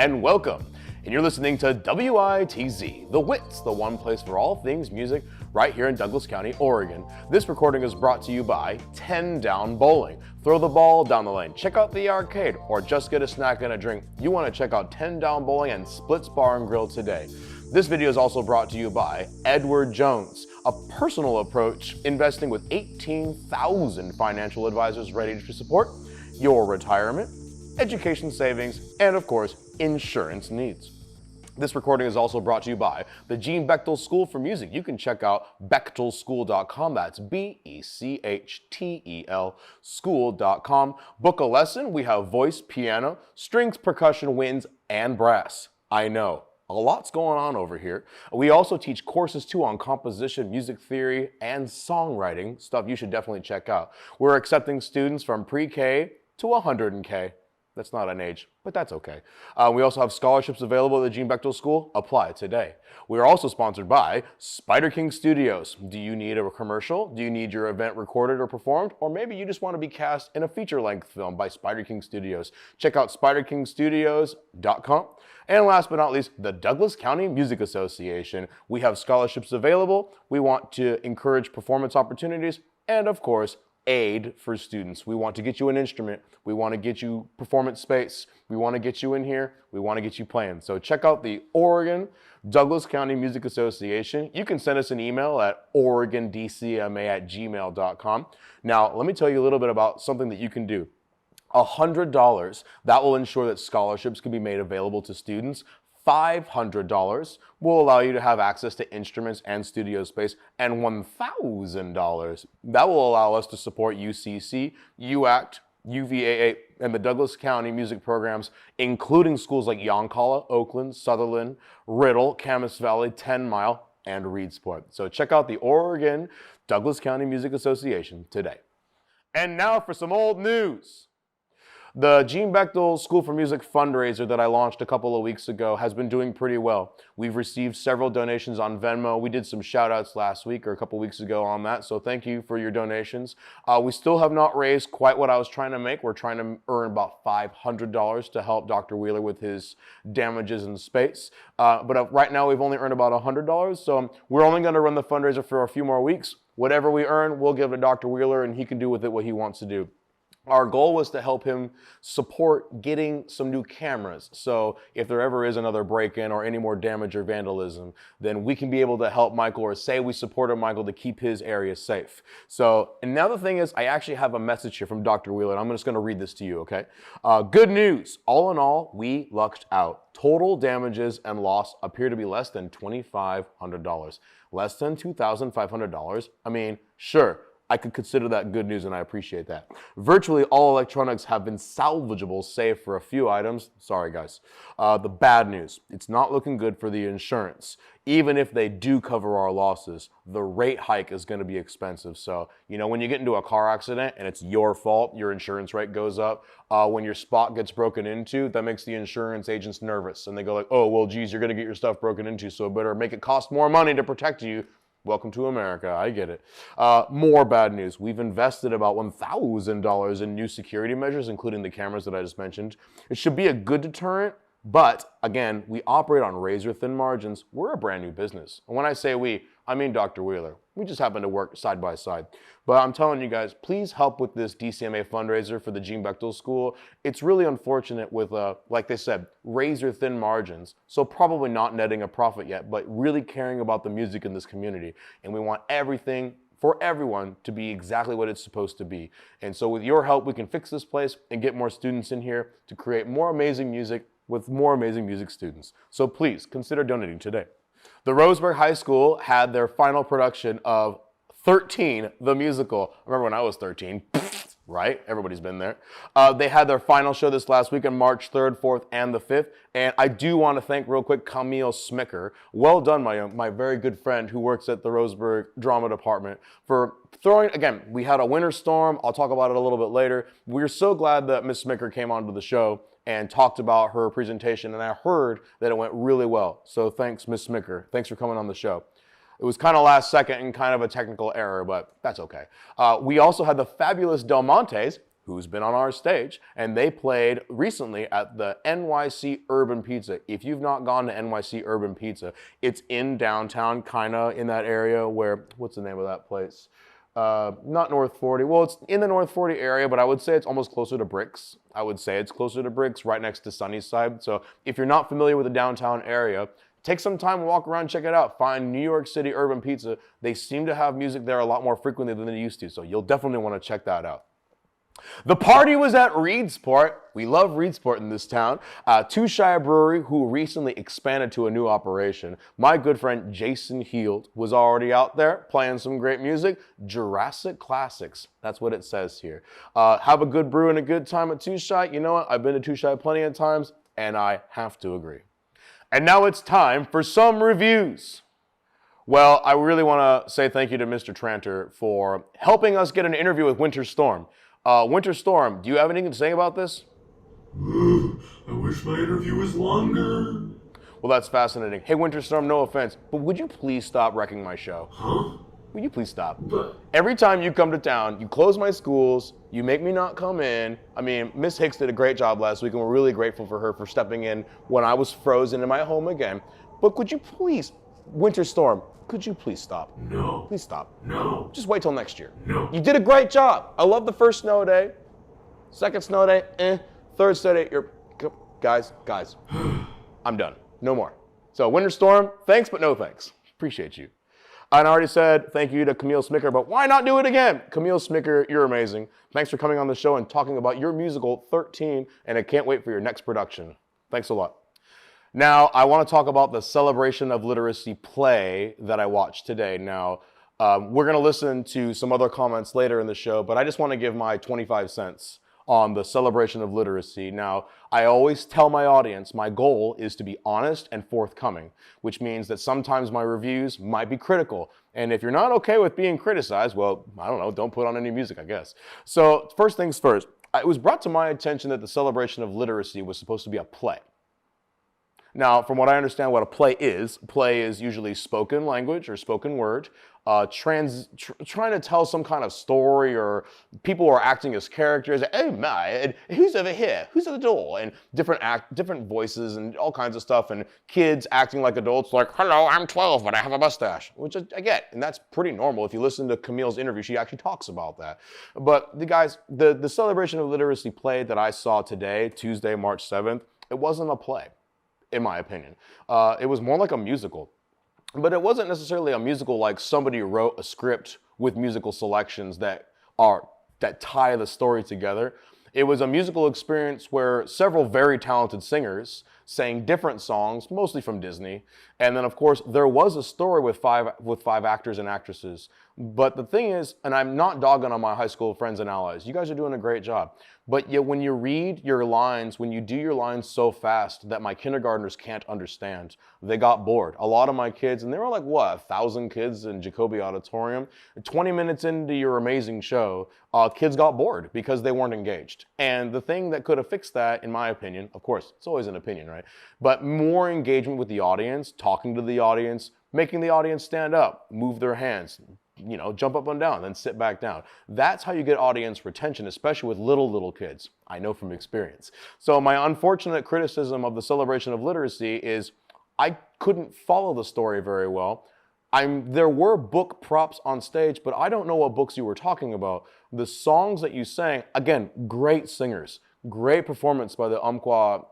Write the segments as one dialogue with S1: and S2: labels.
S1: and welcome. And you're listening to WITZ, the WITZ, the one place for all things music, right here in Douglas County, Oregon. This recording is brought to you by 10 Down Bowling. Throw the ball down the lane, check out the arcade, or just get a snack and a drink. You want to check out 10 Down Bowling and Splits Bar and Grill today. This video is also brought to you by Edward Jones, a personal approach investing with 18,000 financial advisors ready to support your retirement, education savings, and of course, insurance needs. This recording is also brought to you by the Gene Bechtel School for Music. You can check out bechtelschool.com. That's B-E-C-H-T-E-L school.com. Book a lesson. We have voice, piano, strings, percussion, winds, and brass. I know. A lot's going on over here. We also teach courses too on composition, music theory, and songwriting, stuff you should definitely check out. We're accepting students from pre-K to 100K. That's not an age, but that's okay. We also have scholarships available at the Gene Bechtel School. Apply today. We are also sponsored by Spider King Studios. Do you need a commercial? Do you need your event recorded or performed? Or maybe you just want to be cast in a feature-length film by Spider King Studios. Check out spiderkingstudios.com. And last but not least, the Douglas County Music Association. We have scholarships available. We want to encourage performance opportunities and, of course, aid for students. We want to get you an instrument. We want to get you performance space. We want to get you in here. We want to get you playing. So check out the Oregon Douglas County Music Association. You can send us an email at oregondcma@gmail.com. Now, let me tell you a little bit about something that you can do. $100, that will ensure that scholarships can be made available to students. $500 will allow you to have access to instruments and studio space, and $1,000, that will allow us to support UCC, UACT, UVAA, and the Douglas County music programs, including schools like Yoncalla, Oakland, Sutherland, Riddle, Camas Valley, 10 Mile, and Reedsport. So check out the Oregon Douglas County Music Association today. And now for some old news. The Gene Bechtel School for Music fundraiser that I launched a couple of weeks ago has been doing pretty well. We've received several donations on Venmo. We did some shout outs last week or a couple weeks ago on that, so thank you for your donations. We still have not raised quite what I was trying to make. We're trying to earn about $500 to help Dr. Wheeler with his damages in space. But right now we've only earned about $100, so we're only going to run the fundraiser for a few more weeks. Whatever we earn, we'll give to Dr. Wheeler and he can do with it what he wants to do. Our goal was to help him support getting some new cameras. So if there ever is another break-in or any more damage or vandalism, then we can be able to help Michael or say we supported Michael to keep his area safe. So another thing is I actually have a message here from Dr. Wheeler, and I'm just going to read this to you, okay? Good news. All in all, we lucked out. Total damages and loss appear to be less than $2,500. Less than $2,500. I mean, sure. I could consider that good news and I appreciate that. Virtually all electronics have been salvageable save for a few items. Sorry guys. The bad news, it's not looking good for the insurance. Even if they do cover our losses, the rate hike is going to be expensive. So, you know, when you get into a car accident and it's your fault, your insurance rate goes up. When your spot gets broken into, that makes the insurance agents nervous. And they go like, oh, well, geez, you're going to get your stuff broken into, so better make it cost more money to protect you. Welcome to America, I get it. More bad news. We've invested about $1,000 in new security measures, including the cameras that I just mentioned. It should be a good deterrent, but again, we operate on razor-thin margins. We're a brand new business. And when I say we, I mean Dr. Wheeler. We just happen to work side by side. But I'm telling you guys, please help with this DCMA fundraiser for the Gene Bechtel School. It's really unfortunate with, like they said, razor-thin margins. So probably not netting a profit yet, but really caring about the music in this community. And we want everything for everyone to be exactly what it's supposed to be. And so with your help, we can fix this place and get more students in here to create more amazing music with more amazing music students. So please consider donating today. The Roseburg High School had their final production of 13, the musical. I remember when I was 13, right? Everybody's been there. They had their final show this last week on March 3rd, 4th, and the 5th. And I do want to thank real quick Camille Smicker. Well done, my very good friend who works at the Roseburg Drama Department for throwing, again, we had a winter storm. I'll talk about it a little bit later. We're so glad that Miss Smicker came onto the show and talked about her presentation, and I heard that it went really well. So thanks, Miss Smicker. Thanks for coming on the show. It was kind of last second and kind of a technical error, but that's okay. We also had the fabulous Del Montes, who's been on our stage, and they played recently at the NYC Urban Pizza. If you've not gone to NYC Urban Pizza, it's in downtown, kind of in that area where, what's the name of that place? Not North 40. Well, it's in the North 40 area, but I would say it's almost closer to Bricks. I would say it's closer to Bricks, right next to Sunnyside. So if you're not familiar with the downtown area, take some time, walk around, check it out. Find New York City Urban Pizza. They seem to have music there a lot more frequently than they used to, so you'll definitely want to check that out. The party was at Reedsport. We love Reedsport in this town. Too Shy Brewery, who recently expanded to a new operation. My good friend Jason Heald was already out there playing some great music. Jurassic Classics, that's what it says here. Have a good brew and a good time at Too Shy. You know what? I've been to Too Shy plenty of times, and I have to agree. And now it's time for some reviews. Well, I really want to say thank you to Mr. Tranter for helping us get an interview with Winter Storm. Winter Storm, do you have anything to say about this?
S2: I wish my interview was longer.
S1: Well, that's fascinating. Hey, Winter Storm, no offense, but would you please stop wrecking my show?
S2: Huh?
S1: Would you please stop?
S2: But
S1: Every time you come to town, you close my schools, you make me not come in. I mean, Miss Hicks did a great job last week, and we're really grateful for her for stepping in when I was frozen in my home again. But could you please, Winter Storm, could you please stop?
S2: no.
S1: Please stop.
S2: No.
S1: Just wait till next year.
S2: No.
S1: You did a great job. I love the first snow day. Second snow day, Third snow day, guys, I'm done. No more. So Winter Storm, thanks, but no thanks. Appreciate you. And I already said thank you to Camille Smicker, but why not do it again? Camille Smicker, you're amazing. Thanks for coming on the show and talking about your musical 13, and I can't wait for your next production. Thanks a lot. Now, I want to talk about the Celebration of Literacy play that I watched today. Now, we're going to listen to some other comments later in the show, but I just want to give my 25 cents on the Celebration of Literacy. Now, I always tell my audience my goal is to be honest and forthcoming, which means that sometimes my reviews might be critical. And if you're not okay with being criticized, well, I don't know, don't put on any music, I guess. So first things first, it was brought to my attention that the Celebration of Literacy was supposed to be a play. Now, from what I understand what a play is usually spoken language or spoken word, trying to tell some kind of story, or people are acting as characters. Oh my, and who's over here? Who's at the door? And different voices and all kinds of stuff, and kids acting like adults, like, hello, I'm 12, but I have a mustache, which I get, and that's pretty normal. If you listen to Camille's interview, she actually talks about that. But the Celebration of Literacy play that I saw today, Tuesday, March 7th, it wasn't a play, in my opinion. It was more like a musical. But it wasn't necessarily a musical like somebody wrote a script with musical selections that tie the story together. It was a musical experience where several very talented singers sang different songs, mostly from Disney. And then, of course, there was a story with five actors and actresses. But the thing is, and I'm not dogging on my high school friends and allies, you guys are doing a great job. But yet when you read your lines, when you do your lines so fast that my kindergartners can't understand, they got bored. A lot of my kids, and there were like, 1,000 kids in Jacoby Auditorium. 20 minutes into your amazing show, kids got bored because they weren't engaged. And the thing that could have fixed that, in my opinion, of course, it's always an opinion, right? But more engagement with the audience, talking to the audience, making the audience stand up, move their hands, jump up and down, then sit back down. That's how you get audience retention, especially with little kids. I know from experience. So my unfortunate criticism of the Celebration of Literacy is I couldn't follow the story very well. There were book props on stage, but I don't know what books you were talking about. The songs that you sang, again, great singers, great performance by the Umpqua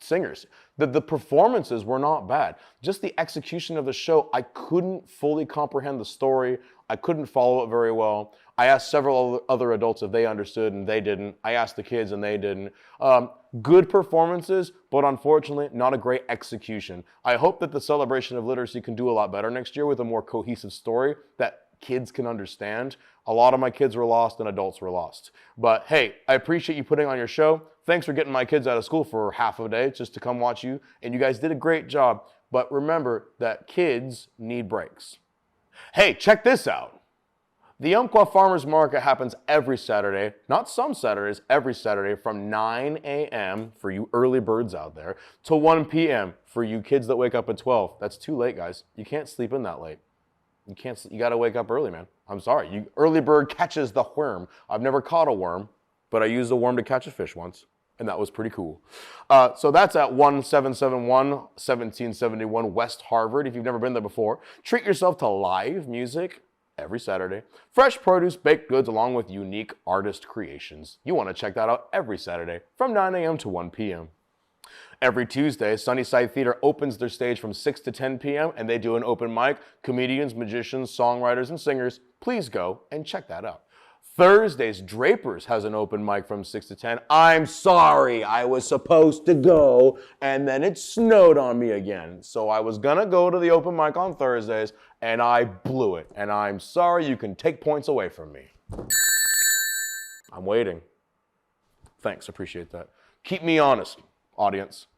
S1: singers. The performances were not bad. Just the execution of the show, I couldn't fully comprehend the story. I couldn't follow it very well. I asked several other adults if they understood, and they didn't. I asked the kids, and they didn't. Good performances, but unfortunately, not a great execution. I hope that the Celebration of Literacy can do a lot better next year with a more cohesive story that kids can understand. A lot of my kids were lost and adults were lost. But hey, I appreciate you putting on your show. Thanks for getting my kids out of school for half a day just to come watch you. And you guys did a great job. But remember that kids need breaks. Hey, check this out. The Umpqua Farmers Market happens every Saturday, not some Saturdays, every Saturday from 9 a.m. for you early birds out there to 1 p.m. for you kids that wake up at 12. That's too late, guys. You can't sleep in that late. You gotta wake up early, man. I'm sorry. Early bird catches the worm. I've never caught a worm. but I used a worm to catch a fish once, and that was pretty cool. So that's at 1771 1771 West Harvard. If you've never been there before, treat yourself to live music every Saturday, fresh produce, baked goods, along with unique artist creations. You want to check that out every Saturday from 9 a.m. to 1 p.m. Every Tuesday, Sunnyside Theater opens their stage from 6 to 10 p.m. and they do an open mic. Comedians, magicians, songwriters, and singers, please go and check that out. Thursdays, Drapers has an open mic from 6 to 10. I'm sorry, I was supposed to go, and then it snowed on me again. So I was gonna go to the open mic on Thursdays, and I blew it. And I'm sorry, you can take points away from me. I'm waiting. Thanks, appreciate that. Keep me honest, audience.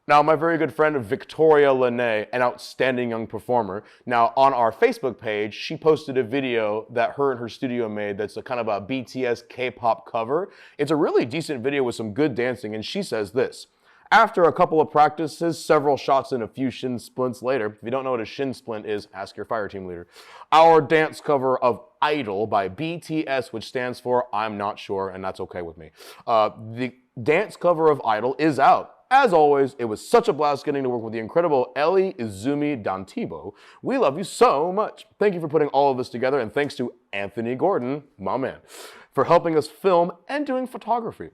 S1: Now, my very good friend Victoria Lene, an outstanding young performer. Now, on our Facebook page, she posted a video that her and her studio made that's a kind of a BTS K-pop cover. It's a really decent video with some good dancing, and she says this: after a couple of practices, several shots, and a few shin splints later — if you don't know what a shin splint is, ask your fire team leader — our dance cover of Idol by BTS, which stands for I'm Not Sure, and that's okay with me. The dance cover of Idol is out. As always, it was such a blast getting to work with the incredible Ellie Izumi Dantibo. We love you so much. Thank you for putting all of this together, and thanks to Anthony Gordon, my man, for helping us film and doing photography.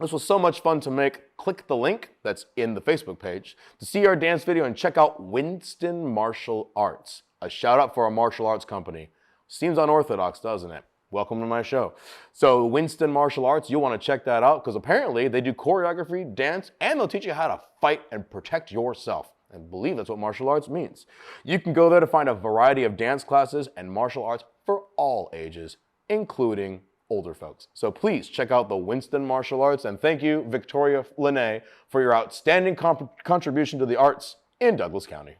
S1: This was so much fun to make. Click the link that's in the Facebook page to see our dance video and check out Winston Martial Arts. A shout out for our martial arts company. Seems unorthodox, doesn't it? Welcome to my show. So Winston Martial Arts, you'll want to check that out because apparently they do choreography, dance, and they'll teach you how to fight and protect yourself. I believe that's what martial arts means. You can go there to find a variety of dance classes and martial arts for all ages, including older folks. So please check out the Winston Martial Arts, and thank you, Victoria Lene, for your outstanding contribution to the arts in Douglas County.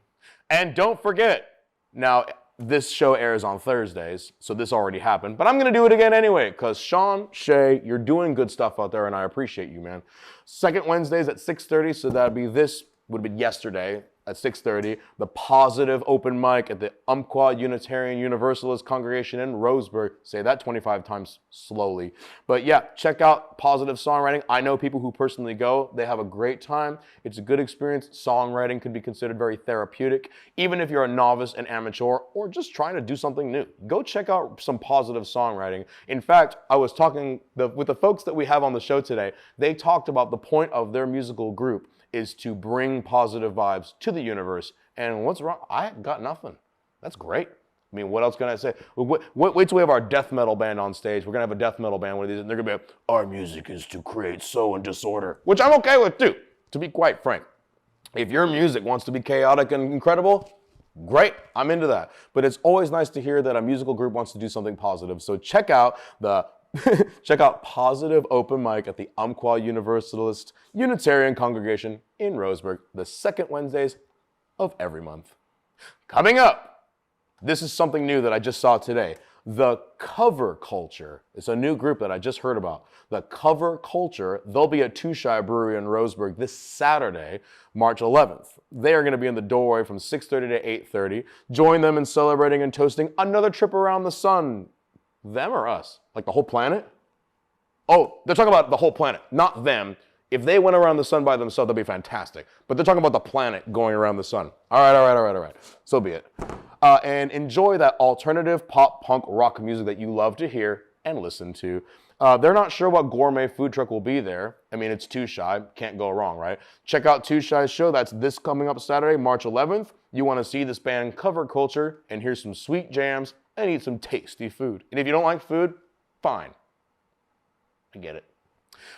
S1: And don't forget, now, this show airs on Thursdays, so this already happened, but I'm going to do it again anyway, because Sean, Shay, you're doing good stuff out there, and I appreciate you, man. Second Wednesdays at 6:30, so that would have been yesterday at 6:30, the Positive Open Mic at the Umpqua Unitarian Universalist Congregation in Roseburg. Say that 25 times slowly. But yeah, check out Positive Songwriting. I know people who personally go. They have a great time. It's a good experience. Songwriting can be considered very therapeutic. Even if you're a novice, an amateur, or just trying to do something new, go check out some Positive Songwriting. In fact, I was talking with the folks that we have on the show today. They talked about the point of their musical group is to bring positive vibes to the universe. And what's wrong? I got nothing. That's great. I mean, what else can I say? Wait till we have our death metal band on stage. We're going to have a death metal band one of these, and they're going to be like, our music is to create soul and disorder, which I'm okay with too, to be quite frank. If your music wants to be chaotic and incredible, great, I'm into that. But it's always nice to hear that a musical group wants to do something positive. So check out Positive Open Mic at the Umpqua Universalist Unitarian Congregation in Roseburg, the second Wednesdays of every month. Coming up, this is something new that I just saw today. The Cover Culture. It's a new group that I just heard about. The Cover Culture. They'll be at Two Shy Brewery in Roseburg this Saturday, March 11th. They are going to be in the doorway from 6:30 to 8:30. Join them in celebrating and toasting another trip around the sun. Them or us? Like the whole planet? Oh, they're talking about the whole planet, not them. If they went around the sun by themselves, that'd be fantastic. But they're talking about the planet going around the sun. All right. So be it. And enjoy that alternative pop punk rock music that you love to hear and listen to. They're not sure what gourmet food truck will be there. I mean, it's Too Shy. Can't go wrong, right? Check out Too Shy's show. That's this coming up Saturday, March 11th. You want to see this band Cover Culture and hear some sweet jams and eat some tasty food. And if you don't like food, fine. I get it.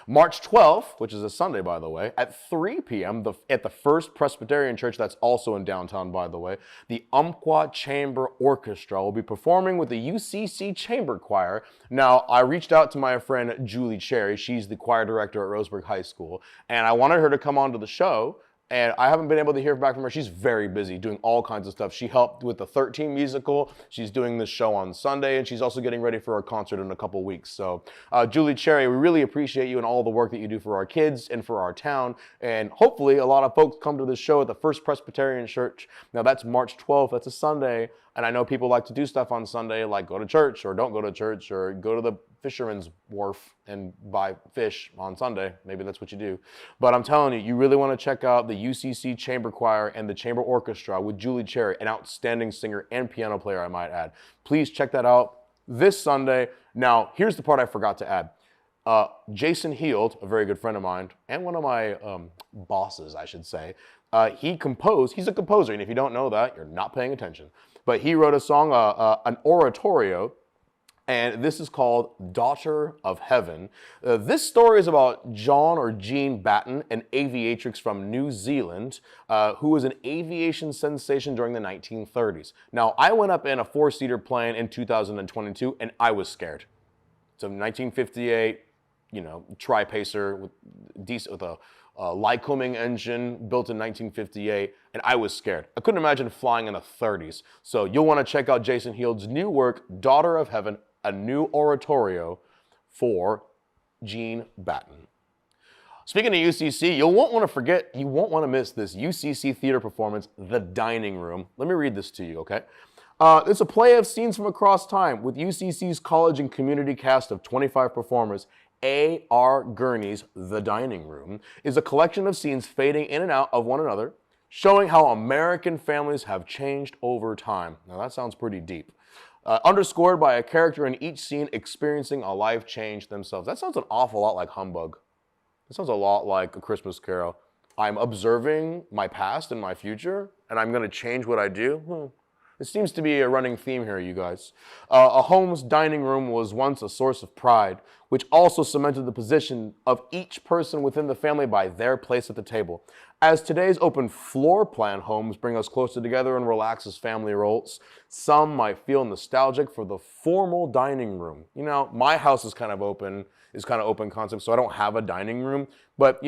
S1: March 12th, which is a Sunday, by the way, at 3 p.m. At the First Presbyterian Church, that's also in downtown, by the way, the Umpqua Chamber Orchestra will be performing with the UCC Chamber Choir. Now, I reached out to my friend Julie Cherry. She's the choir director at Roseburg High School, and I wanted her to come on to the show. And I haven't been able to hear back from her. She's very busy doing all kinds of stuff. She helped with the 13 musical. She's doing this show on Sunday, and she's also getting ready for a concert in a couple weeks. So, Julie Cherry, we really appreciate you and all the work that you do for our kids and for our town. And hopefully, a lot of folks come to this show at the First Presbyterian Church. Now, that's March 12th. That's a Sunday. And I know people like to do stuff on Sunday, like go to church or don't go to church or go to the fisherman's wharf and buy fish on Sunday. Maybe that's what you do. But I'm telling you, you really want to check out the UCC Chamber Choir and the Chamber Orchestra with Julie Cherry, an outstanding singer and piano player, I might add. Please check that out this Sunday. Now, here's the part I forgot to add. Jason Heald, a very good friend of mine, and one of my bosses, I should say, he's a composer, and if you don't know that, you're not paying attention. But he wrote a song, an oratorio, and this is called Daughter of Heaven. This story is about John or Jean Batten, an aviatrix from New Zealand, who was an aviation sensation during the 1930s. Now, I went up in a 4-seater plane in 2022, and I was scared. So 1958, tri-pacer with a Lycoming engine built in 1958, and I was scared. I couldn't imagine flying in the 30s. So you'll want to check out Jason Heald's new work, Daughter of Heaven, a new oratorio for Jean Batten. Speaking of UCC, you won't want to miss this UCC theater performance, The Dining Room. Let me read this to you, okay? It's a play of scenes from across time with UCC's college and community cast of 25 performers. A.R. Gurney's The Dining Room is a collection of scenes fading in and out of one another, showing how American families have changed over time. Now that sounds pretty deep. Underscored by a character in each scene experiencing a life change themselves. That sounds an awful lot like Humbug. That sounds a lot like A Christmas Carol. I'm observing my past and my future, and I'm going to change what I do. It seems to be a running theme here, you guys. A home's dining room was once a source of pride, which also cemented the position of each person within the family by their place at the table. As today's open floor plan homes bring us closer together and relax as family roles, some might feel nostalgic for the formal dining room. My house is kind of open concept, so I don't have a dining room. But,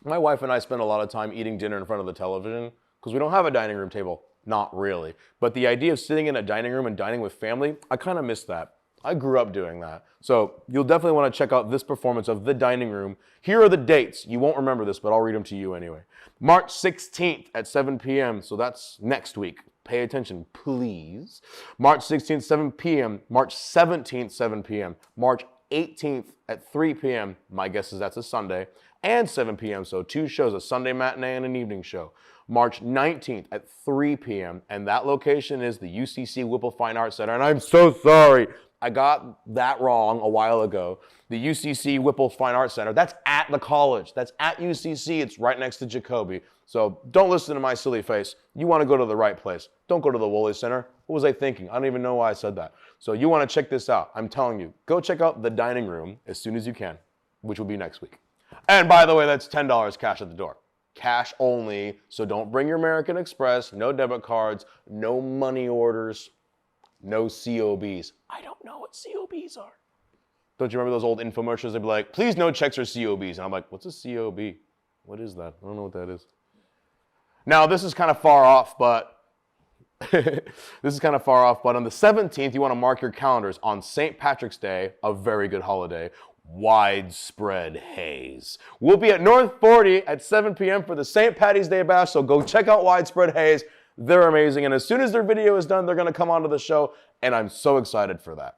S1: my wife and I spend a lot of time eating dinner in front of the television because we don't have a dining room table. Not really. But the idea of sitting in a dining room and dining with family, I kind of miss that. I grew up doing that. So you'll definitely want to check out this performance of The Dining Room. Here are the dates. You won't remember this, but I'll read them to you anyway. March 16th at 7 p.m. So that's next week. Pay attention, please. March 16th, 7 p.m. March 17th, 7 p.m. March 18th at 3 p.m. My guess is that's a Sunday. And 7 p.m. So 2 shows, a Sunday matinee and an evening show. March 19th at 3 p.m. And that location is the UCC Whipple Fine Arts Center. And I'm so sorry, I got that wrong a while ago. The UCC Whipple Fine Arts Center, that's at the college. That's at UCC. It's right next to Jacoby. So don't listen to my silly face. You want to go to the right place. Don't go to the Woolley Center. What was I thinking? I don't even know why I said that. So you want to check this out. I'm telling you, go check out The Dining Room as soon as you can, which will be next week. And by the way, that's $10 cash at the door. Cash only, so don't bring your American Express, no debit cards, no money orders, no COBs. I don't know what COBs are. Don't you remember those old infomercials? They'd be like, please no checks or COBs. And I'm like, what's a COB? What is that? I don't know what that is. Now, this is kind of far off, but on the 17th, you want to mark your calendars on St. Patrick's Day, a very good holiday. Widespread Haze. We'll be at North 40 at 7 p.m. for the St. Patty's Day Bash, so go check out Widespread Haze. They're amazing, and as soon as their video is done, they're going to come onto the show, and I'm so excited for that.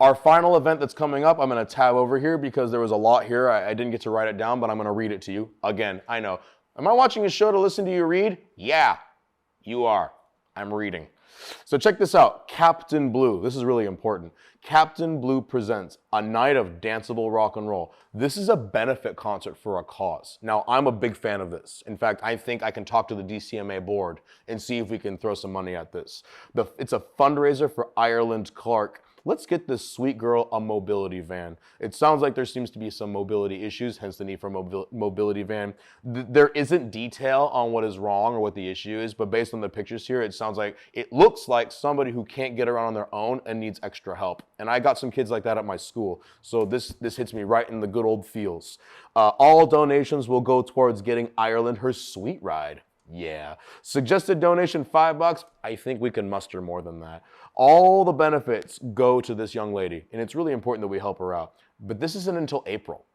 S1: Our final event that's coming up, I'm going to tab over here because there was a lot here. I didn't get to write it down, but I'm going to read it to you. Again, I know. Am I watching a show to listen to you read? Yeah, you are. I'm reading. So check this out, Captain Blue. This is really important. Captain Blue presents a night of danceable rock and roll. This is a benefit concert for a cause. Now, I'm a big fan of this. In fact, I think I can talk to the DCMA board and see if we can throw some money at this. It's a fundraiser for Ireland Clark. Let's get this sweet girl a mobility van. It sounds like there seems to be some mobility issues, hence the need for a mobility van. There isn't detail on what is wrong or what the issue is, but based on the pictures here, it looks like somebody who can't get around on their own and needs extra help. And I got some kids like that at my school, so this hits me right in the good old feels. All donations will go towards getting Ireland her sweet ride. Yeah. Suggested donation $5. I think we can muster more than that. All the benefits go to this young lady, and it's really important that we help her out. But this isn't until April.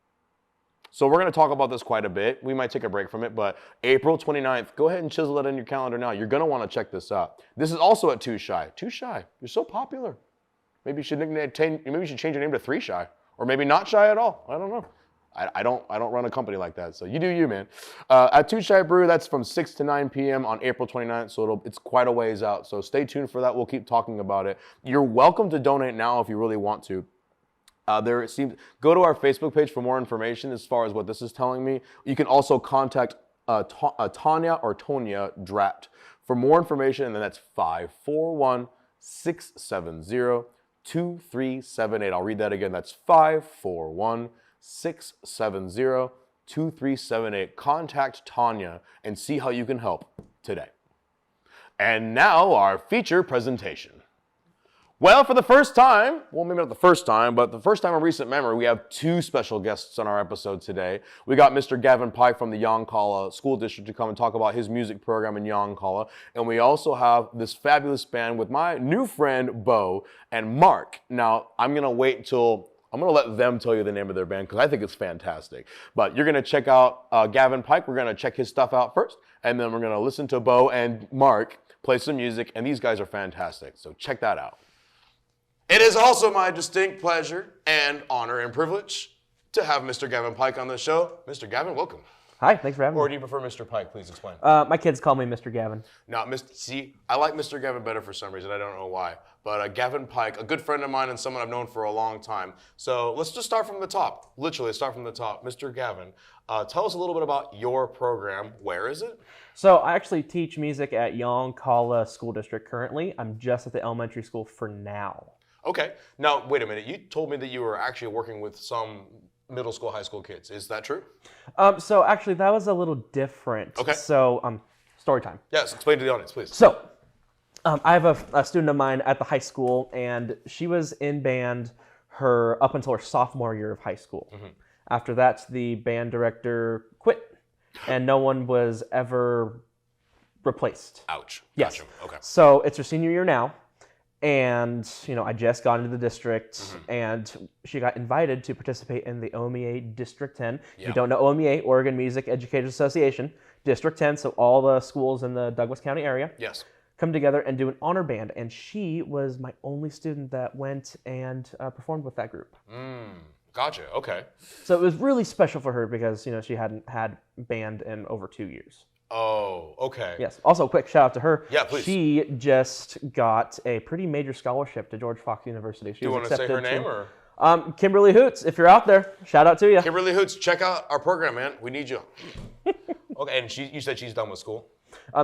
S1: So we're going to talk about this quite a bit. We might take a break from it, but April 29th, go ahead and chisel it in your calendar now. You're going to want to check this out. This is also at 2 Shy. 2 Shy, you're so popular. Maybe you should change your name to 3 Shy, or maybe not Shy at all. I don't know. I don't run a company like that, so you do you, man. At 2 Shy Brew, that's from 6 to 9 p.m. on April 29th, so it's quite a ways out. So stay tuned for that. We'll keep talking about it. You're welcome to donate now if you really want to. Go to our Facebook page for more information as far as what this is telling me. You can also contact Tanya or Tonya Drapt for more information, and then that's 541-670-2378. I'll read that again. That's 541-670-2378. Contact Tanya and see how you can help today. And now our feature presentation. Well, for the first time, well, maybe not the first time, but the first time in recent memory, we have 2 special guests on our episode today. We got Mr. Gavin Pike from the Yoncalla School District to come and talk about his music program in Yoncalla. And we also have this fabulous band with my new friend, Bo and Mark. Now, I'm going to let them tell you the name of their band because I think it's fantastic. But you're going to check out Gavin Pike. We're going to check his stuff out first. And then we're going to listen to Bo and Mark play some music. And these guys are fantastic. So check that out. It is also my distinct pleasure and honor and privilege to have Mr. Gavin Pike on the show. Mr. Gavin, welcome.
S3: Hi, thanks for having me.
S1: Or do you prefer Mr. Pike? Please explain.
S3: My kids call me Mr. Gavin.
S1: Now, see, I like Mr. Gavin better for some reason. I don't know why. But Gavin Pike, a good friend of mine and someone I've known for a long time. So let's just start from the top. Literally, start from the top. Mr. Gavin, tell us a little bit about your program. Where is it?
S3: So I actually teach music at Yoncalla School District currently. I'm just at the elementary school for now.
S1: Okay. Now, wait a minute. You told me that you were actually working with some middle school, high school kids. Is that true?
S3: So actually, that was a little different.
S1: Okay.
S3: So, story time.
S1: Yes, explain to the audience, please.
S3: So, I have a student of mine at the high school, and she was in band up until her sophomore year of high school. Mm-hmm. After that, the band director quit, and no one was ever replaced.
S1: Ouch.
S3: Yes.
S1: Gotcha. Okay.
S3: So it's her senior year now. And, I just got into the district,
S1: Mm-hmm.
S3: and she got invited to participate in the OMEA District 10.
S1: Yeah.
S3: If you don't know OMEA, Oregon Music Educators Association, District 10, so all the schools in the Douglas County area
S1: Yes.
S3: come together and do an honor band. And she was my only student that went and performed with that group.
S1: Gotcha. Okay.
S3: So it was really special for her because, she hadn't had band in over 2 years.
S1: Oh, okay.
S3: Yes. Also, quick shout out to her.
S1: Yeah, please.
S3: She just got a pretty major scholarship to George Fox University.
S1: Do you want to say her name or?
S3: Kimberly Hoots, if you're out there, shout out to you.
S1: Kimberly Hoots, check out our program, man. We need you. Okay, and you said she's done with school?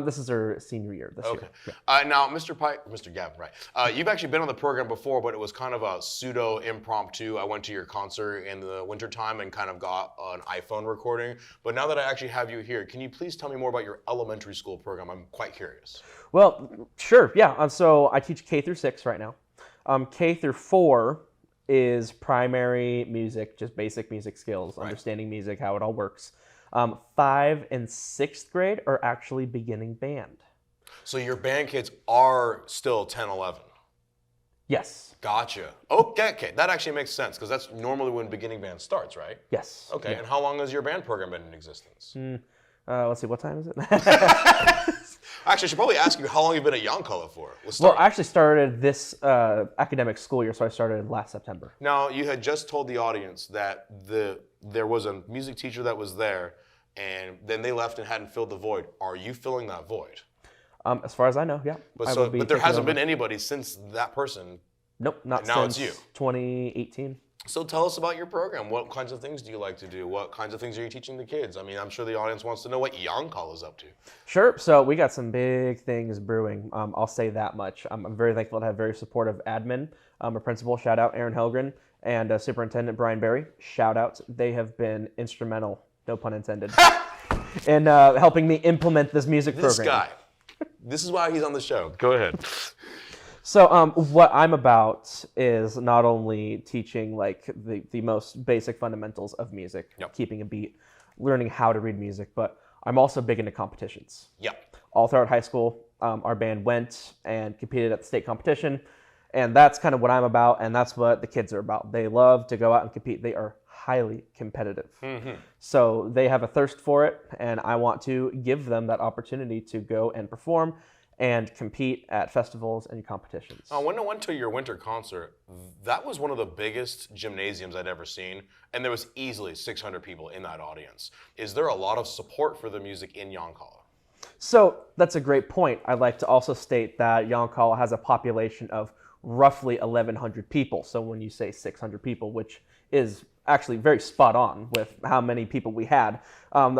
S3: This is her senior year this year.
S1: Yeah. Now, Mr. Pike, Mr. Gavin, right? You've actually been on the program before, but it was kind of a pseudo impromptu. I went to your concert in the wintertime and kind of got an iPhone recording. But now that I actually have you here, can you please tell me more about your elementary school program? I'm quite curious.
S3: Well, sure, yeah. So I teach K through 6 right now. K through 4 is primary music, just basic music skills, understanding music, how it all works. 5 and 6th grade are actually beginning band.
S1: So your band kids are still 10, 11?
S3: Yes.
S1: Gotcha. Okay. That actually makes sense because that's normally when beginning band starts, right?
S3: Yes.
S1: Okay,
S3: Yeah.
S1: And how long has your band program been in existence?
S3: Let's see, what time is it?
S1: Actually, I should probably ask you how long you've been at Yoncalla for.
S3: Well, I actually started this academic school year, so I started last September.
S1: Now, you had just told the audience that there was a music teacher that was there, and then they left and hadn't filled the void. Are you filling that void?
S3: As far as I know, yeah.
S1: But there hasn't been anybody since that person.
S3: Nope, not
S1: now
S3: since
S1: it's you.
S3: 2018.
S1: So tell us about your program. What kinds of things do you like to do? What kinds of things are you teaching the kids? I mean, I'm sure the audience wants to know what Yoncalla is up to.
S3: Sure. So we got some big things brewing. I'll say that much. I'm very thankful to have very supportive admin. A principal, shout out Aaron Helgren, and Superintendent Brian Berry, shout out. They have been instrumental, no pun intended, in helping me implement this music program.
S1: This guy. This is why he's on the show. Go ahead.
S3: So what I'm about is not only teaching like the most basic fundamentals of music, keeping a beat, learning how to read music, but I'm also big into competitions.
S1: Yep.
S3: All throughout high school, our band went and competed at the state competition, and that's kind of what I'm about, and that's what the kids are about. They love to go out and compete. They are highly competitive. So they have a thirst for it, and I want to give them that opportunity to go and perform and compete at festivals and competitions.
S1: When I went to your winter concert, that was one of the biggest gymnasiums I'd ever seen, and there was easily 600 people in that audience. Is there a lot of support for the music in Yoncalla?
S3: So that's a great point. I'd like to also state that Yoncalla has a population of roughly 1,100 people. So when you say 600 people, which is actually very spot on with how many people we had,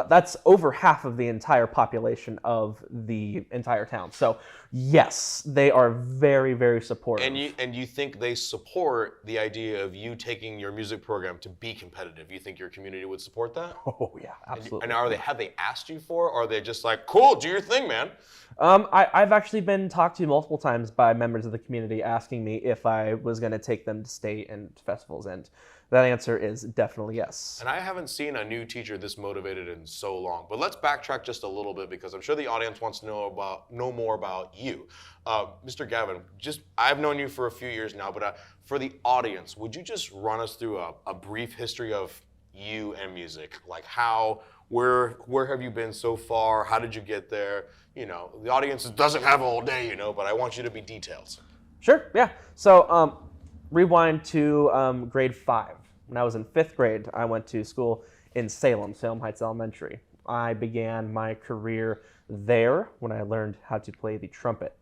S3: that's over half of the entire population of the entire town. So yes, they are very, very supportive.
S1: And you think they support the idea of you taking your music program to be competitive? You think your community would support that?
S3: Oh yeah, absolutely.
S1: And have they asked you for, or are they just like, cool, do your thing, man?
S3: I've actually been talked to multiple times by members of the community asking me if I was going to take them to state and festivals, and that answer is definitely yes.
S1: And I haven't seen a new teacher this motivated in so long. But let's backtrack just a little bit, because I'm sure the audience wants to know more about you. Mr. Gavin, I've known you for a few years now, but for the audience, would you just run us through a brief history of you and music? Like where have you been so far? How did you get there? You know, the audience doesn't have all day, but I want you to be detailed.
S3: Sure, yeah. So rewind to grade 5. When I was in 5th grade, I went to school in Salem Heights Elementary. I began my career there when I learned how to play the trumpet.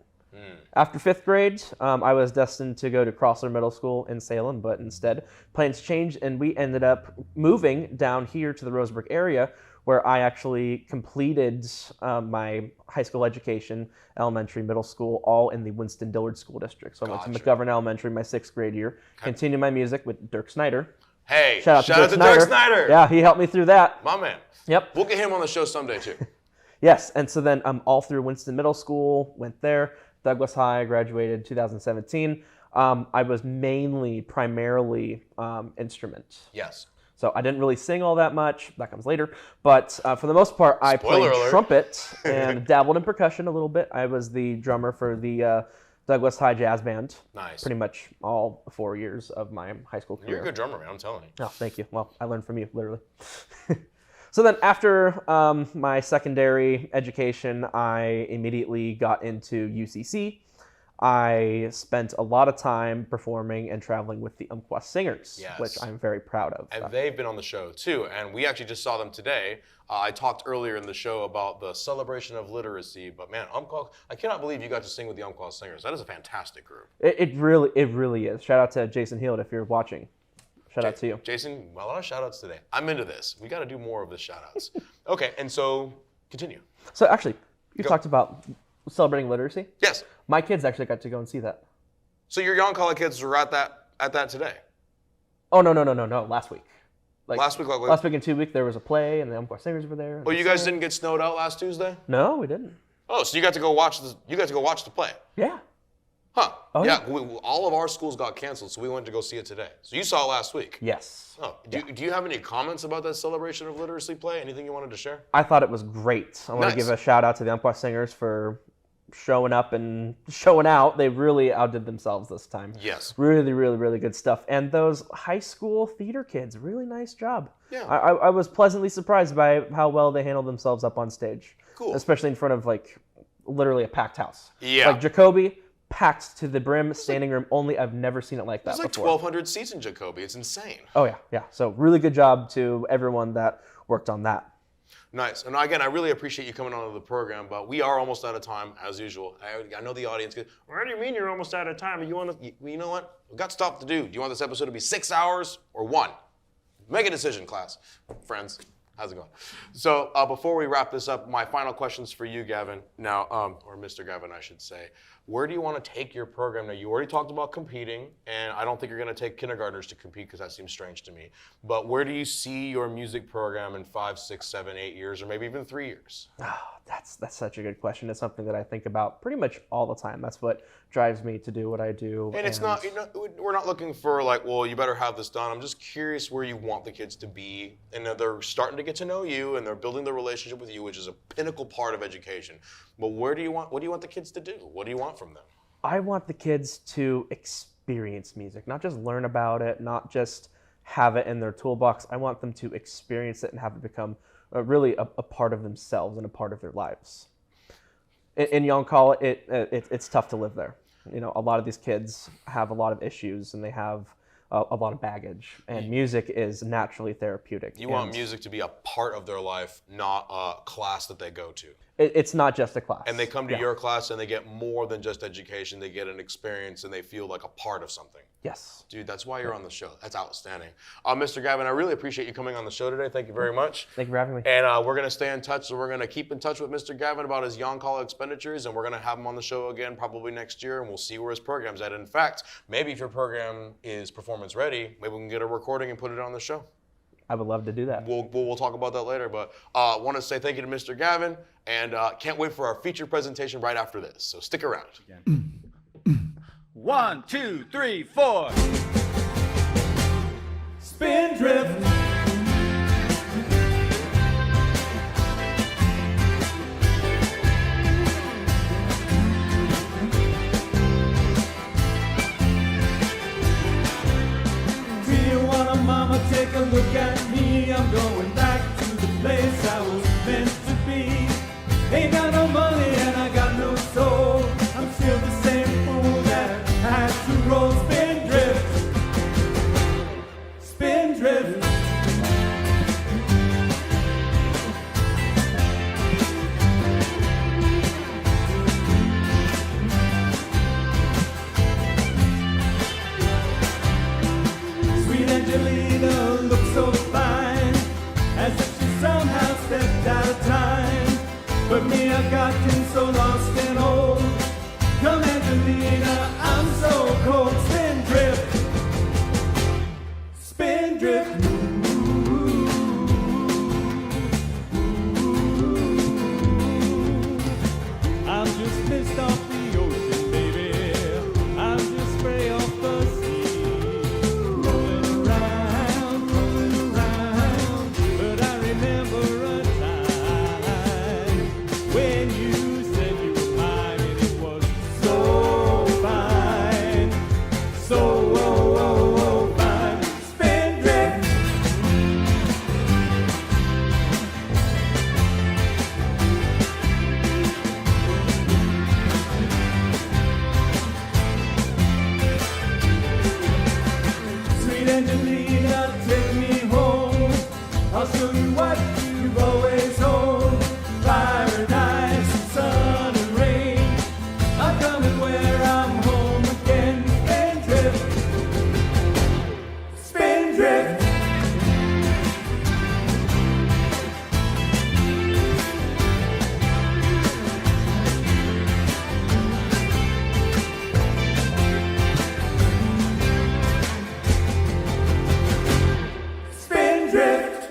S3: After 5th grade, I was destined to go to Crossler Middle School in Salem, but instead plans changed and we ended up moving down here to the Roseburg area, where I actually completed my high school education, elementary, middle school, all in the Winston-Dillard School District. So I went to McGovern Elementary my 6th grade year, continued my music with Dirk Snyder.
S1: Hey,
S3: shout out to Dirk Snyder. Yeah, he helped me through that.
S1: My man.
S3: Yep.
S1: We'll get him on the show someday too.
S3: Yes, and so then all through Winston Middle School, went there. Douglas High, graduated 2017. I was primarily instrument.
S1: Yes.
S3: So I didn't really sing all that much. That comes later. But for the most part, I played trumpet and dabbled in percussion a little bit. I was the drummer for the Douglas High Jazz Band. Nice. Pretty much all 4 years of my high school career.
S1: You're a good drummer, man. I'm telling you.
S3: Oh, thank you. Well, I learned from you, literally. So then after my secondary education, I immediately got into UCC. I spent a lot of time performing and traveling with the Umpqua Singers, which I'm very proud of.
S1: And they've been on the show too, and we actually just saw them today. I talked earlier in the show about the celebration of literacy, but man, Umpqua, I cannot believe you got to sing with the Umpqua Singers. That is a fantastic group.
S3: It really is. Shout out to Jason Heald if you're watching. Shout out to you.
S1: Jason, a lot of shout outs today. I'm into this. We got to do more of the shout outs. Okay, and so continue.
S3: So actually, you talked about celebrating literacy.
S1: Yes.
S3: My kids actually got to go and see that.
S1: So your Yoncalla kids were at that today?
S3: Oh, no. Last week.
S1: Last week?
S3: Last week and 2 weeks, there was a play, and the Umpqua Singers were there.
S1: Oh, you guys didn't get snowed out last Tuesday?
S3: No, we didn't.
S1: Oh, so you got to go watch the play?
S3: Yeah.
S1: Huh.
S3: Oh,
S1: yeah. All of our schools got canceled, so we went to go see it today. So you saw it last week?
S3: Yes.
S1: Oh, do you have any comments about that celebration of literacy play? Anything you wanted to share?
S3: I thought it was great. I want to give a shout out to the Umpqua Singers for showing up and showing out. They really outdid themselves this time.
S1: Yes.
S3: Really good stuff. And those high school theater kids, really nice job.
S1: Yeah.
S3: I was pleasantly surprised by how well they handled themselves up on stage.
S1: Cool.
S3: Especially in front of literally a packed house.
S1: Yeah.
S3: Jacoby, packed to the brim, standing room only. I've never seen it like that before.
S1: There's 1,200 seats in Jacoby. It's insane.
S3: Oh yeah. So really good job to everyone that worked on that.
S1: Nice. And again, I really appreciate you coming on to the program, but we are almost out of time, as usual. I know the audience goes, what do you mean you're almost out of time? You know what? We've got stuff to do. Do you want this episode to be 6 hours or 1? Make a decision, class. Friends, how's it going? So before we wrap this up, my final question's for you, Gavin. Now, or Mr. Gavin, I should say. Where do you want to take your program? Now, you already talked about competing, and I don't think you're going to take kindergartners to compete because that seems strange to me. But where do you see your music program in 5, 6, 7, 8 years, or maybe even 3 years?
S3: Oh, that's such a good question. It's something that I think about pretty much all the time. That's what drives me to do what I do.
S1: And it's not, we're not looking for well, you better have this done. I'm just curious where you want the kids to be, and they're starting to get to know you, and they're building the relationship with you, which is a pinnacle part of education. But what do you want the kids to do? What do you want from them?
S3: I want the kids to experience music, not just learn about it, not just have it in their toolbox. I want them to experience it and have it become really a part of themselves and a part of their lives. In Yoncall, it's tough to live there. You know, a lot of these kids have a lot of issues and they have a lot of baggage, and music is naturally therapeutic.
S1: You want music to be a part of their life, not a class that they go to.
S3: It's not just a class.
S1: And they come to your class and they get more than just education. They get an experience and they feel like a part of something.
S3: Yes.
S1: Dude, that's why you're on the show. That's outstanding. Mr. Gavin, I really appreciate you coming on the show today. Thank you very much.
S3: Thank you for having me.
S1: And we're going to stay in touch. So we're going to keep in touch with Mr. Gavin about his Yoncall expenditures, and we're going to have him on the show again probably next year, and we'll see where his program's at. In fact, maybe if your program is performance ready, maybe we can get a recording and put it on the show.
S3: I would love to do that.
S1: We'll talk about that later, but want to say thank you to Mr. Gavin, and can't wait for our feature presentation right after this. So stick around.
S4: 1, 2, 3, 4.
S5: Spindrift. Tijuana, mama, take a look at me. I'm going back to the place I was meant to be. Ain't got no money and I got no soul. I'm still the same fool that had to roll. Spindrift. Spindrift. Sweet Angelina looks so fine, as if she somehow stepped out of time. But me, I've gotten so lost and old. Come Angelina, I'm so cold. Spindrift. Spindrift. I'm just pissed off the ocean, baby. I'm just spray off the sea. Rolling around, but I remember a time when you said you were mine, and it was so fine, so fine. Spindrift. Sweet Angelina, take me home. I'll show you what you've always known. Fire and ice, sun and rain. I'm coming where I'm home again. Spindrift. Spindrift. Spindrift.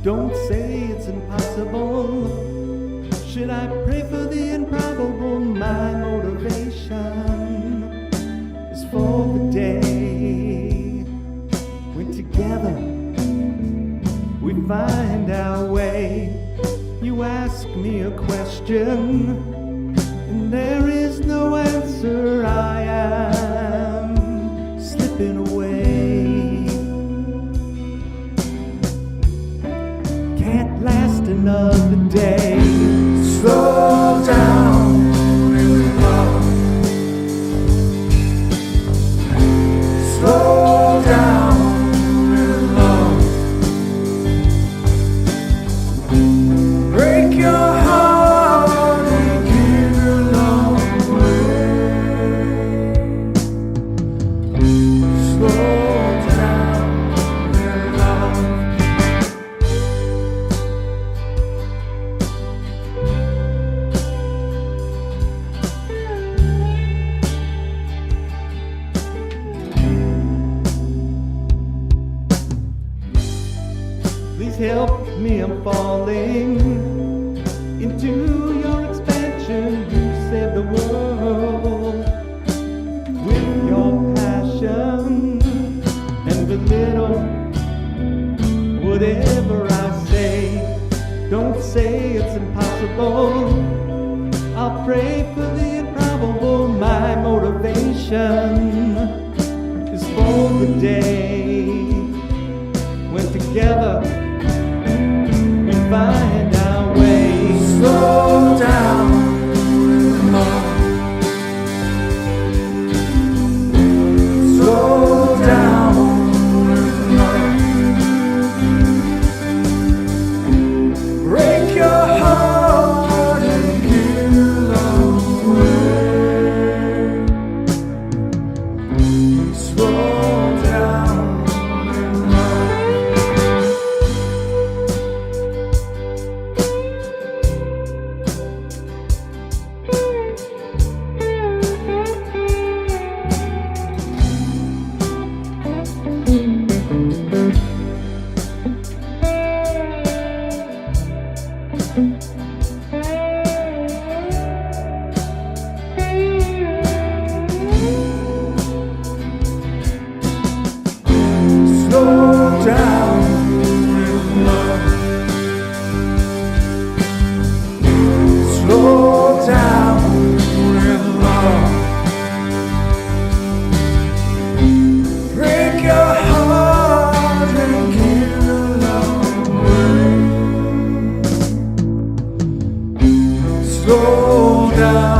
S5: Don't say it's impossible. Should I pray for the improbable? My motivation is for the day when together we find our way. You ask me a question and there is no answer. I am slipping away. Can't last another day. Slow down in love. Slow down in love. Break your heart and help me, I'm falling into your expansion. You save the world with your passion and belittle whatever I say. Don't say it's impossible. I'll pray for the improbable. My motivation is for the day when together we find our way. Slow down, slow down. Break your heart and give away. Slow down and slow down with love. Slow down with love. Break your heart and give away. Slow down.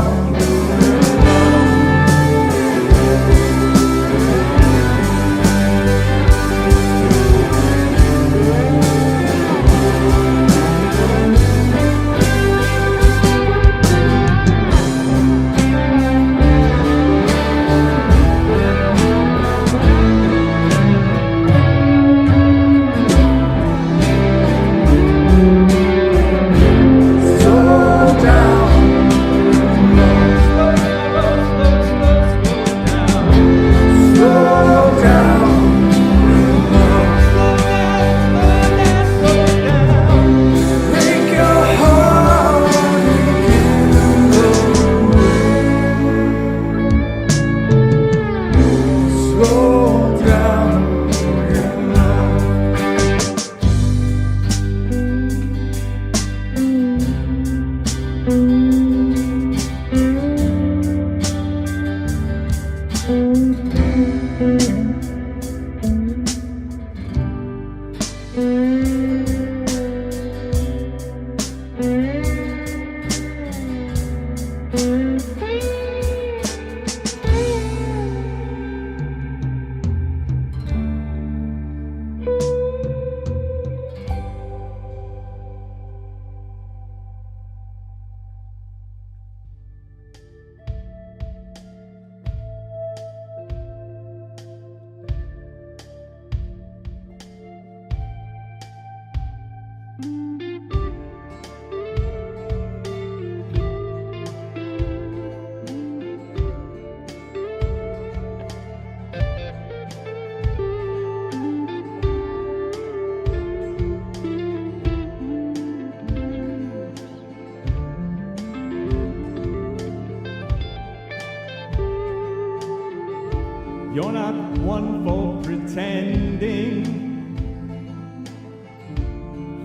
S5: You're not one for pretending.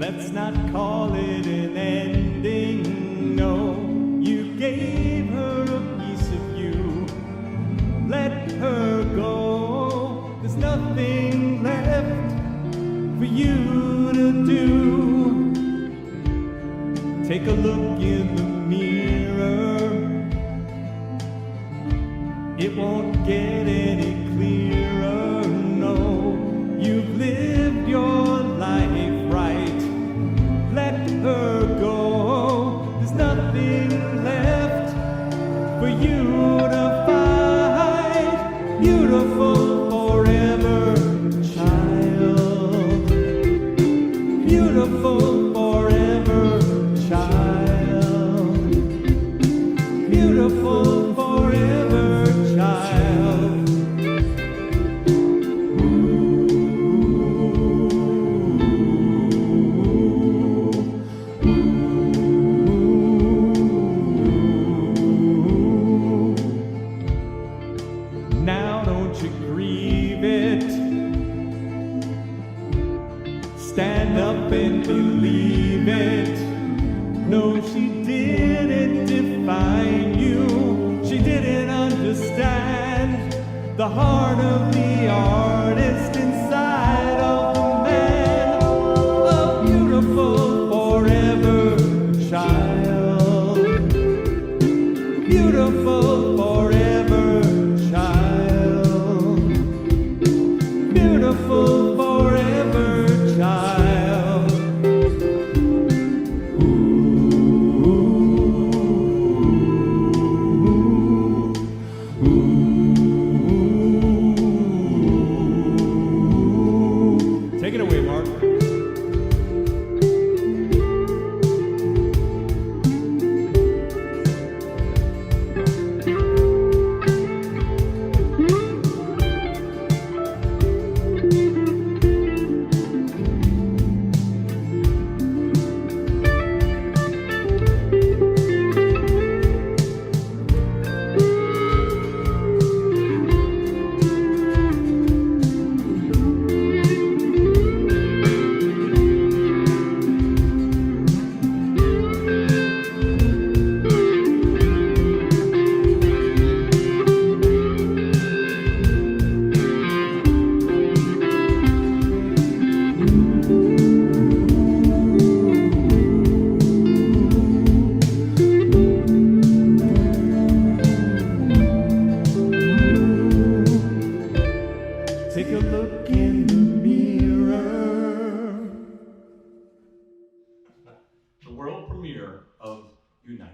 S5: Let's not call it an ending. No, you gave her a piece of you. Let her go. There's nothing left for you to do. Take a look in the mirror. It won't get any clearer, no. You've lived your life right. Let her go. There's nothing left for you to fight. Beautiful forever, child. Beautiful forever, child. Beautiful forever, child. Ooh. the heart of the artist inside of the man, a beautiful forever child, beautiful forever child, beautiful forever child. Take it away, Mark. Take a look in the mirror.
S6: The world premiere of Unite.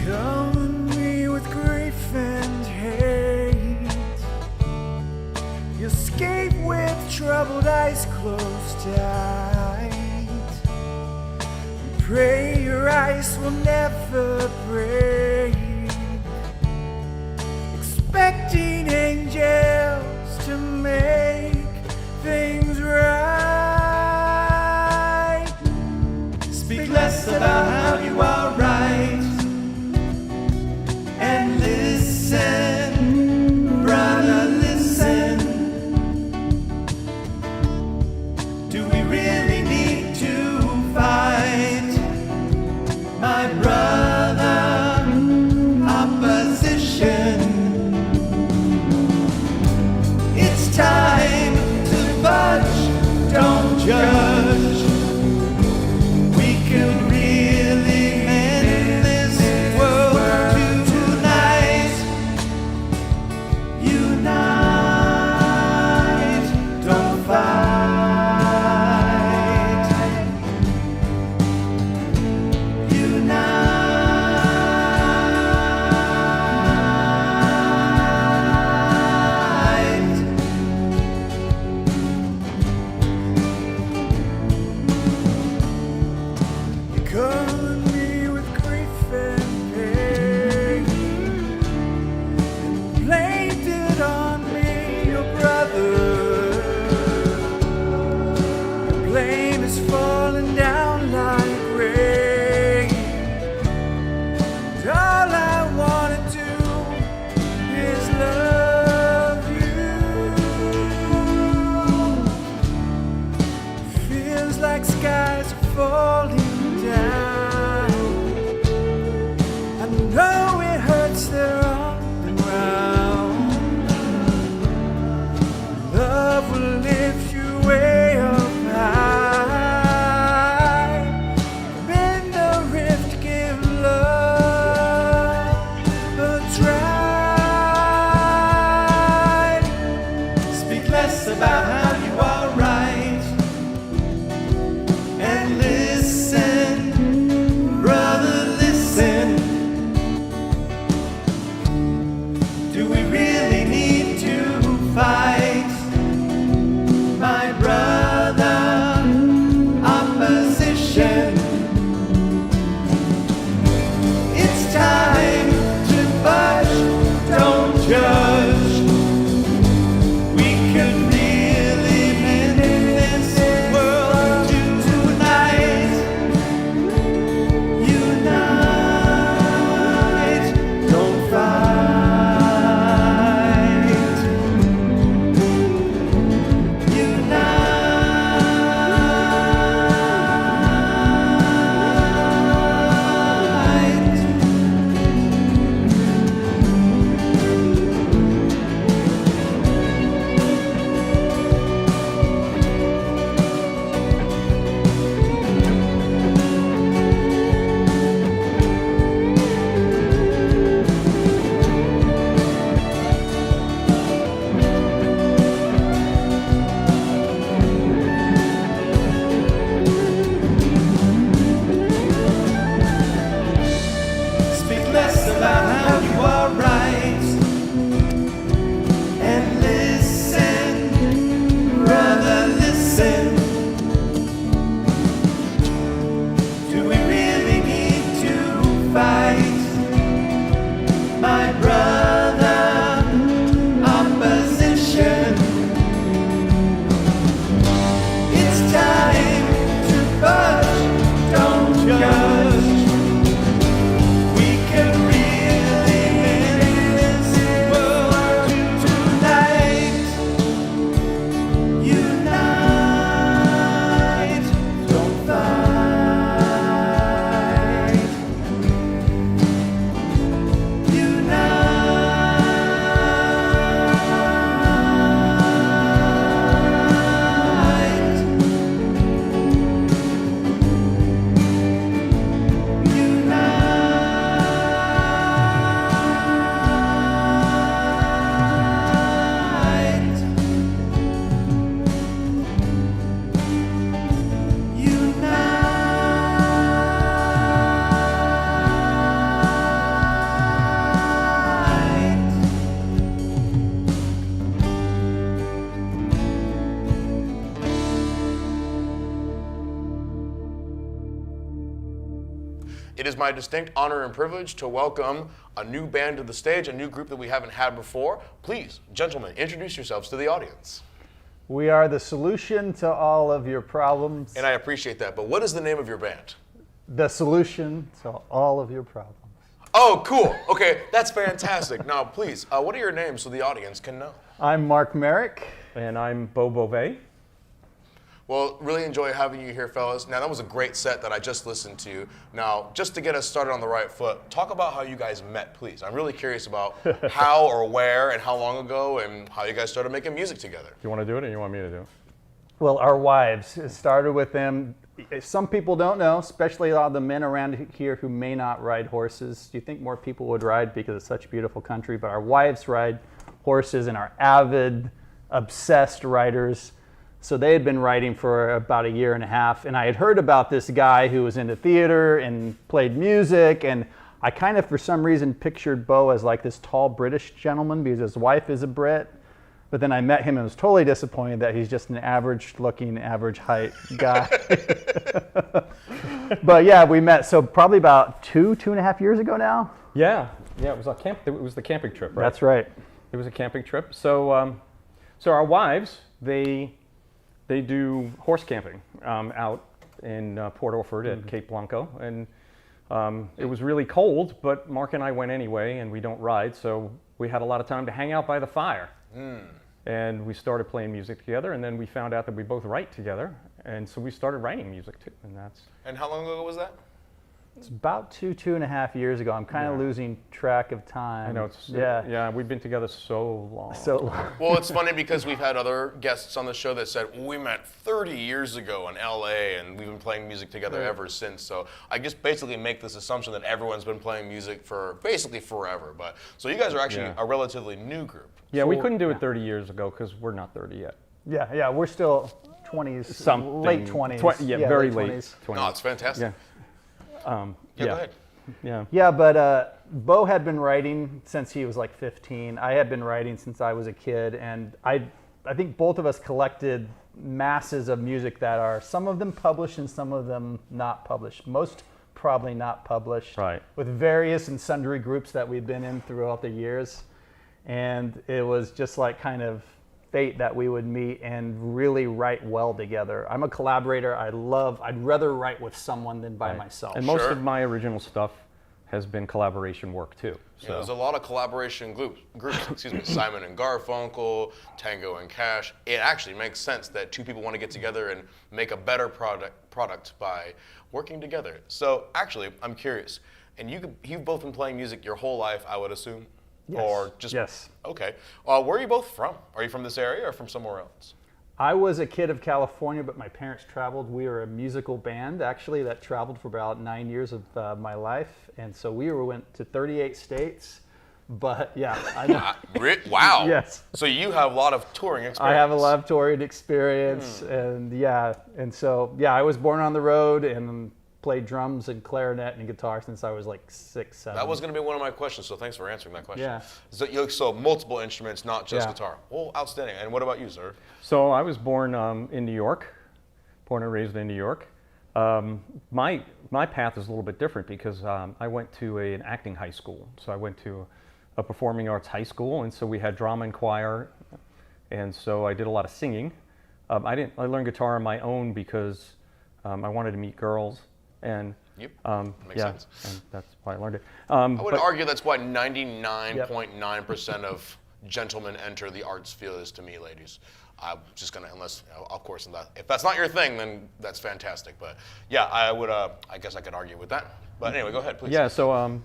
S5: Come me with grief and hate. You escape with troubled eyes closed tight. You pray your eyes will never break, expecting angels to make things right. Speak less about how you are right and listen, brother, listen. Do we really need to fight, my brother? Opposition. It's time to budge, don't judge. We can really end this world tonight. Unite, don't fight. Unite. You covered me with grief and pain and blamed it on me, your brother. The blame is falling down like rain. And all I wanna do is love you. Feels like skies are falling down. I know it hurts, they're on the ground. Love will lift you way up high. Bend the rift, give love a try. Speak less about how you are right and listen, brother, listen. Do we really need to fight?
S1: it is my distinct honor and privilege to welcome a new band to the stage, a new group that we haven't had before. Please, gentlemen, introduce yourselves to the audience.
S7: We are the solution to all of your problems.
S1: And I appreciate that, but what is the name of your band?
S7: The solution to all of your problems.
S1: Oh, cool. Okay, that's fantastic. Now, please, what are your names so the audience can know?
S7: I'm Mark Merrick.
S3: And I'm Bo Beauvais.
S1: Well, really enjoy having you here, fellas. Now, that was a great set that I just listened to. Now, just to get us started on the right foot, talk about how you guys met, please. I'm really curious about how or where and how long ago and how you guys started making music together.
S8: You want to do it or you want me to do it?
S7: Well, our wives, it started with them. Some people don't know, especially a lot of the men around here who may not ride horses. You think more people would ride because it's such a beautiful country, but our wives ride horses and are avid, obsessed riders. So they had been writing for about a year and a half, and I had heard about this guy who was into theater and played music, and I kind of, for some reason, pictured Bo as like this tall British gentleman because his wife is a Brit. But then I met him and was totally disappointed that he's just an average-looking, average-height guy. But yeah, we met, so probably about 2.5 years ago now.
S8: Yeah, it was it was the camping trip, right?
S7: That's right.
S8: It was a camping trip. So, so our wives, they do horse camping out in Port Orford at Cape Blanco, and it was really cold, but Mark and I went anyway, and we don't ride, so we had a lot of time to hang out by the fire. And we started playing music together, and then we found out that we both write together, and so we started writing music too, and that's...
S1: And how long ago was that?
S7: It's about 2.5 years ago. I'm kind of losing track of time.
S8: I know, it's,
S7: yeah.
S8: we've been together so long.
S7: So
S1: Well, it's funny because we've had other guests on the show that said, well, we met 30 years ago in LA and we've been playing music together ever since. So I just basically make this assumption that everyone's been playing music for basically forever. But so you guys are actually a relatively new group.
S8: Yeah, we couldn't do it 30 years ago because we're not 30 yet.
S7: yeah, we're still 20s,
S8: Something.
S7: late 20s.
S8: Very late
S7: 20s.
S8: 20s.
S1: No, it's fantastic.
S8: Yeah.
S1: Yeah, go ahead.
S8: Yeah.
S7: Yeah, but Bo had been writing since he was like 15. I had been writing since I was a kid, and I think both of us collected masses of music that are, some of them published and some of them not published. Most probably not published.
S8: Right.
S7: With various and sundry groups that we've been in throughout the years. And it was just like kind of fate that we would meet and really write well together. I'm a collaborator. I'd rather write with someone than by myself.
S8: And most of my original stuff has been collaboration work too.
S1: Yeah, there's a lot of collaboration groups, excuse me, Simon and Garfunkel, Tango and Cash. It actually makes sense that two people want to get together and make a better product by working together. So actually, I'm curious, and you've both been playing music your whole life, I would assume?
S7: Yes.
S1: Or just
S7: Yes.
S1: Okay. Where are you both from? Are you from this area or from somewhere else?
S7: I was a kid of California, but my parents traveled. We were a musical band, actually, that traveled for about 9 years of my life. And so we went to 38 states. But yeah, I know.
S1: Wow.
S7: Yes.
S1: So you have a lot of touring experience.
S7: I have a lot of touring experience. And so I was born on the road and played drums and clarinet and guitar since I was like 6, 7.
S1: That was going to be one of my questions, so thanks for answering that question.
S7: Yeah.
S1: So multiple instruments, not just
S7: Yeah.
S1: guitar. Well, outstanding. And what about you, sir?
S8: So I was born in New York, born and raised in New York. My path is a little bit different because I went to an acting high school. So I went to a performing arts high school, and so we had drama and choir, and so I did a lot of singing. I learned guitar on my own because I wanted to meet girls. And
S1: Makes sense.
S8: And that's why I learned it.
S1: I would argue that's why 99.9% of gentlemen enter the arts field is to me, ladies. I'm just gonna, unless, of course, if that's not your thing, then that's fantastic. But yeah, I would, I guess I could argue with that. But anyway, go ahead, please.
S8: Yeah. So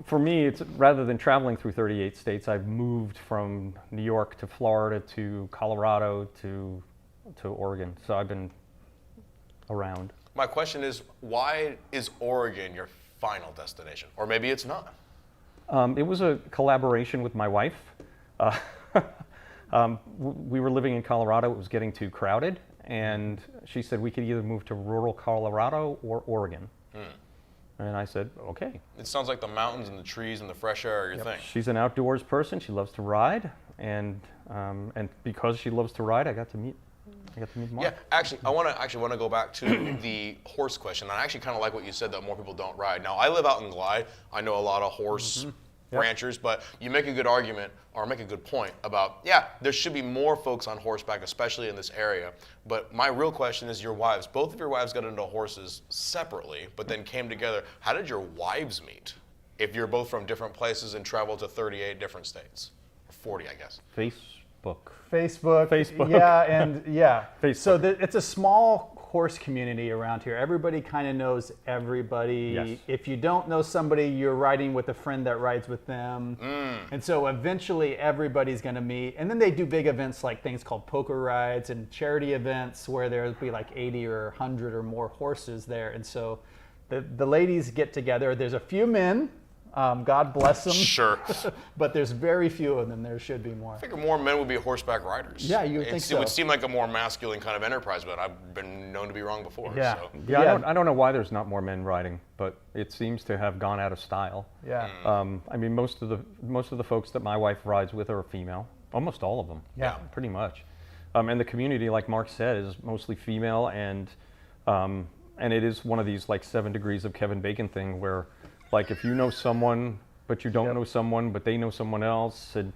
S8: for me, it's rather than traveling through 38 states, I've moved from New York to Florida to Colorado to Oregon. So I've been around.
S1: My question is, why is Oregon your final destination? Or maybe it's not.
S8: It was a collaboration with my wife. We were living in Colorado. It was getting too crowded. And she said we could either move to rural Colorado or Oregon. And I said, okay.
S1: It sounds like the mountains and the trees and the fresh air are your thing.
S8: She's an outdoors person. She loves to ride. And because she loves to ride, I got to meet I got to meet Mark.
S1: Yeah, actually, I want to go back to the horse question. I actually kind of like what you said that more people don't ride. Now, I live out in Glide. I know a lot of horse ranchers, but you make a good argument or make a good point about, yeah, there should be more folks on horseback, especially in this area. But my real question is your wives. Both of your wives got into horses separately, but then came together. How did your wives meet? If you're both from different places and travel to 38 different states, or 40, I guess.
S7: Facebook. Yeah, and yeah.
S8: Facebook.
S7: So it's a small horse community around here. Everybody kind of knows everybody.
S8: Yes.
S7: If you don't know somebody, you're riding with a friend that rides with them. And so eventually everybody's going to meet. And then they do big events like things called poker rides and charity events where there'll be like 80 or 100 or more horses there. And so the ladies get together. There's a few men. God bless them.
S1: Sure.
S7: But there's very few of them. There should be more.
S1: I figure more men would be horseback riders.
S7: Yeah, you would think so.
S1: It would seem like a more masculine kind of enterprise, but I've been known to be wrong before.
S7: Yeah.
S1: So.
S8: Yeah, I don't know why there's not more men riding, but it seems to have gone out of style.
S7: Yeah.
S8: I mean, most of the folks that my wife rides with are female. Almost all of them.
S7: Yeah.
S8: Pretty much. And the community, like Mark said, is mostly female, and it is one of these like 7 degrees of Kevin Bacon thing where, like, if you know someone, but you don't know someone, but they know someone else, and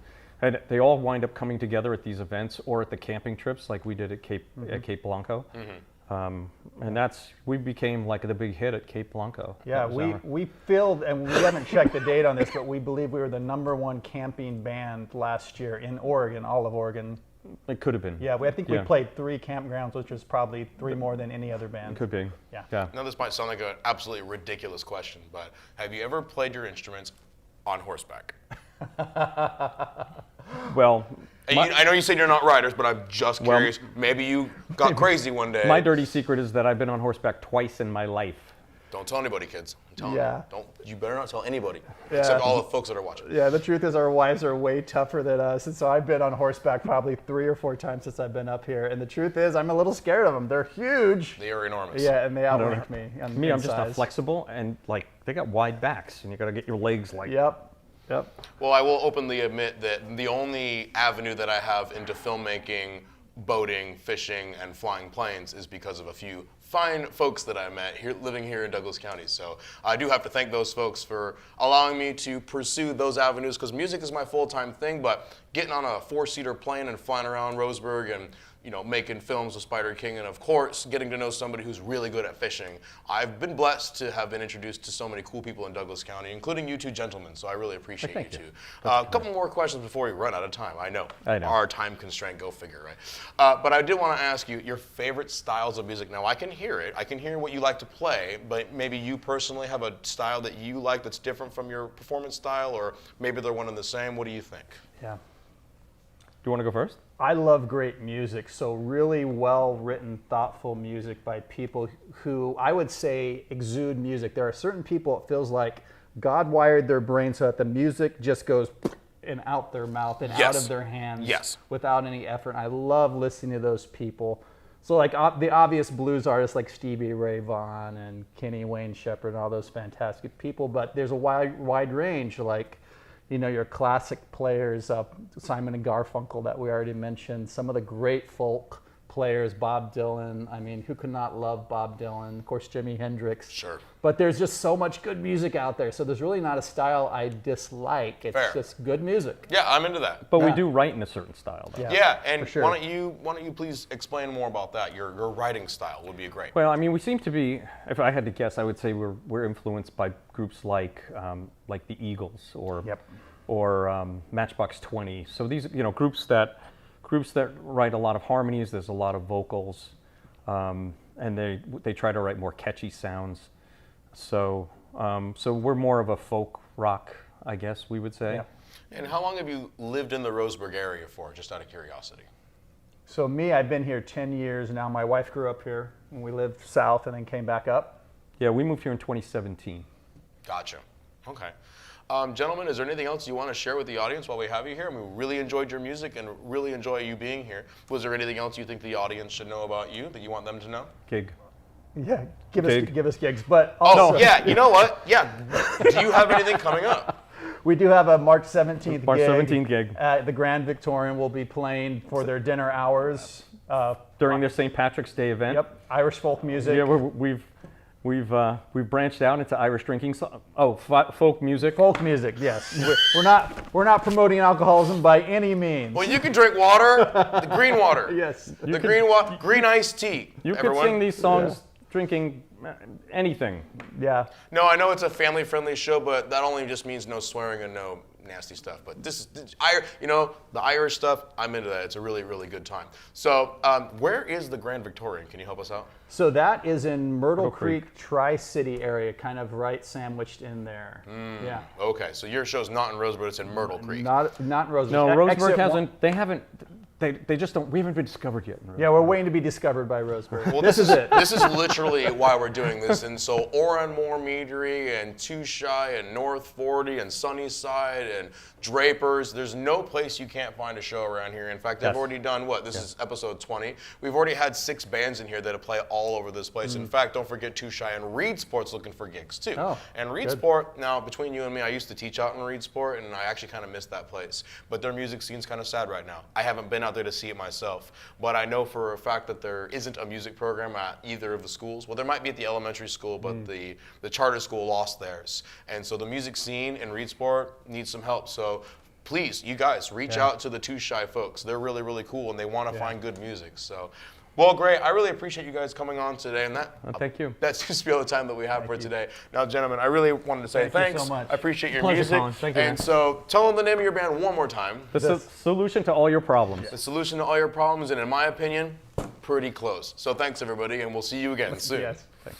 S8: they all wind up coming together at these events or at the camping trips, like we did at Cape Blanco. And we became like the big hit at Cape Blanco.
S7: Yeah, we filled, and we haven't checked the date on this, but we believe we were the #1 camping band last year in Oregon, all of Oregon.
S8: It could have been.
S7: Yeah, I think we played 3 campgrounds, which was probably 3 more than any other band.
S8: It could be.
S7: Yeah.
S1: Now, this might sound like an absolutely ridiculous question, but have you ever played your instruments on horseback?
S8: Well,
S1: I know you said you're not riders, but I'm just curious. Maybe you got crazy one day.
S8: my dirty secret is that I've been on horseback twice in my life.
S1: Don't tell anybody, kids. I'm telling
S7: Yeah.
S1: you. You better not tell anybody, except all the folks that are watching.
S7: Yeah, the truth is our wives are way tougher than us, and so I've been on horseback probably 3 or 4 times since I've been up here, and the truth is I'm a little scared of them. They're huge.
S1: They are enormous.
S7: Yeah, and they outrank me.
S8: Me, I'm just not flexible, and like they got wide backs, and you got to get your legs like.
S7: Yep.
S1: Well, I will openly admit that the only avenue that I have into filmmaking, boating, fishing, and flying planes is because of a few fine folks that I met here, living here in Douglas County. So I do have to thank those folks for allowing me to pursue those avenues, because music is my full-time thing, but getting on a 4-seater plane and flying around Roseburg and making films with Spider King, and of course, getting to know somebody who's really good at fishing. I've been blessed to have been introduced to so many cool people in Douglas County, including you two gentlemen, so I really appreciate you two. A couple more questions before we run out of time. I know. Our time constraint, go figure, right? But I did want to ask you your favorite styles of music. Now, I can hear it. I can hear what you like to play, but maybe you personally have a style that you like that's different from your performance style, or maybe they're one and the same. What do you think?
S7: Yeah.
S8: Do you want to go first?
S7: I love great music, so really well-written, thoughtful music by people who I would say exude music. There are certain people, it feels like God wired their brain so that the music just goes and out their mouth and out of their hands without any effort. I love listening to those people. So like the obvious blues artists like Stevie Ray Vaughan and Kenny Wayne Shepherd and all those fantastic people, but there's a wide range, like your classic players, Simon and Garfunkel that we already mentioned, some of the great folk players, Bob Dylan. I mean, who could not love Bob Dylan? Of course, Jimi Hendrix.
S1: Sure.
S7: But there's just so much good music out there, so there's really not a style I dislike. It's just good music.
S1: Yeah, I'm into that.
S8: But we do write in a certain style, though.
S1: Yeah, and why don't you please explain more about that? Your writing style would be great.
S8: Well, I mean, we seem to be, if I had to guess, I would say we're influenced by groups like the Eagles or Matchbox 20. So these groups that write a lot of harmonies. There's a lot of vocals, and they try to write more catchy sounds. So we're more of a folk rock, I guess we would say.
S7: Yeah.
S1: And how long have you lived in the Roseburg area for, just out of curiosity?
S7: So me, I've been here 10 years now. My wife grew up here, and we lived south and then came back up.
S8: Yeah, we moved here in 2017.
S1: Gotcha. Okay. Gentlemen, is there anything else you want to share with the audience while we have you here? I mean, we really enjoyed your music and really enjoy you being here. Was there anything else you think the audience should know about you that you want them to know?
S8: Gig.
S7: Yeah, give us gigs. But also,
S1: yeah, you know what? Yeah. Do you have anything coming up?
S7: We do have a March 17th
S8: March 17th gig
S7: at the Grand Victorian. We'll be playing for their dinner hours.
S8: during their St. Patrick's Day event.
S7: Yep, Irish folk music.
S8: Yeah, we've branched out into Irish drinking. Folk music.
S7: Folk music, yes. We're not promoting alcoholism by any means.
S1: Well, you can drink water, the green water.
S7: Yes.
S1: Green iced tea.
S8: You
S1: Everyone?
S8: could sing these songs drinking anything.
S7: Yeah.
S1: No, I know it's a family-friendly show, but that only just means no swearing and no nasty stuff. But the Irish stuff, I'm into that. It's a really, really good time. So, where is the Grand Victorian? Can you help us out?
S7: So that is in Myrtle Creek, Tri-City area, kind of right sandwiched in there. Yeah.
S1: Okay, so your show's not in Roseburg, it's in Myrtle Creek.
S7: Not in Roseburg.
S8: No, Roseburg
S7: Exit
S8: hasn't. They just don't. We haven't been discovered yet.
S7: Yeah, we're waiting to be discovered by Roseburg.
S1: Well, this is it. This is literally why we're doing this. And so Oranmore, Meadery, and Toushai, and North 40, and Sunnyside, and Drapers. There's no place you can't find a show around here. In fact, they've already done what? This is episode 20. We've already had 6 bands in here that play all over this place. In fact, don't forget Toushai and Reedsport's looking for gigs too.
S7: Oh,
S1: and Reedsport, now between you and me, I used to teach out in Reedsport, and I actually kind of miss that place. But their music scene's kind of sad right now. I haven't been out there to see it myself, but I know for a fact that there isn't a music program at either of the schools. Well, there might be at the elementary school, but the charter school lost theirs. And so the music scene in Reedsport needs some help. So please, you guys, reach out to the Toushai folks. They're really, really cool, and they want to find good music. So, well, great. I really appreciate you guys coming on today. And
S8: thank you.
S1: That's just all the time that we have for today. Now, gentlemen, I really wanted to say
S7: Thank you
S1: thanks.
S7: so much.
S1: I appreciate your
S8: Pleasure,
S1: music.
S8: Colin. Thank you,
S1: And
S8: man.
S1: so tell them the name of your band one more time.
S8: The solution to all your problems.
S1: The solution to all your problems, and in my opinion, pretty close. So thanks, everybody, and we'll see you again soon.
S7: Yes. Thanks.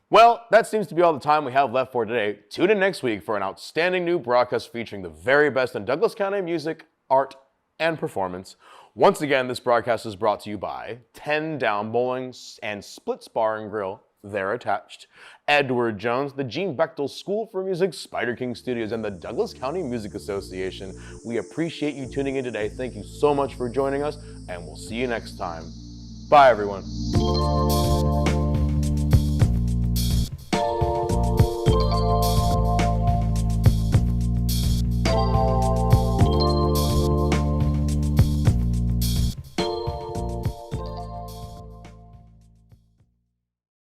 S1: Well, that seems to be all the time we have left for today. Tune in next week for an outstanding new broadcast featuring the very best in Douglas County music, art, and performance. Once again, this broadcast is brought to you by 10 Down Bowling and Splits Bar and Grill. They're attached. Edward Jones, the Gene Bechtel School for Music, Spider King Studios, and the Douglas County Music Association. We appreciate you tuning in today. Thank you so much for joining us, and we'll see you next time. Bye, everyone.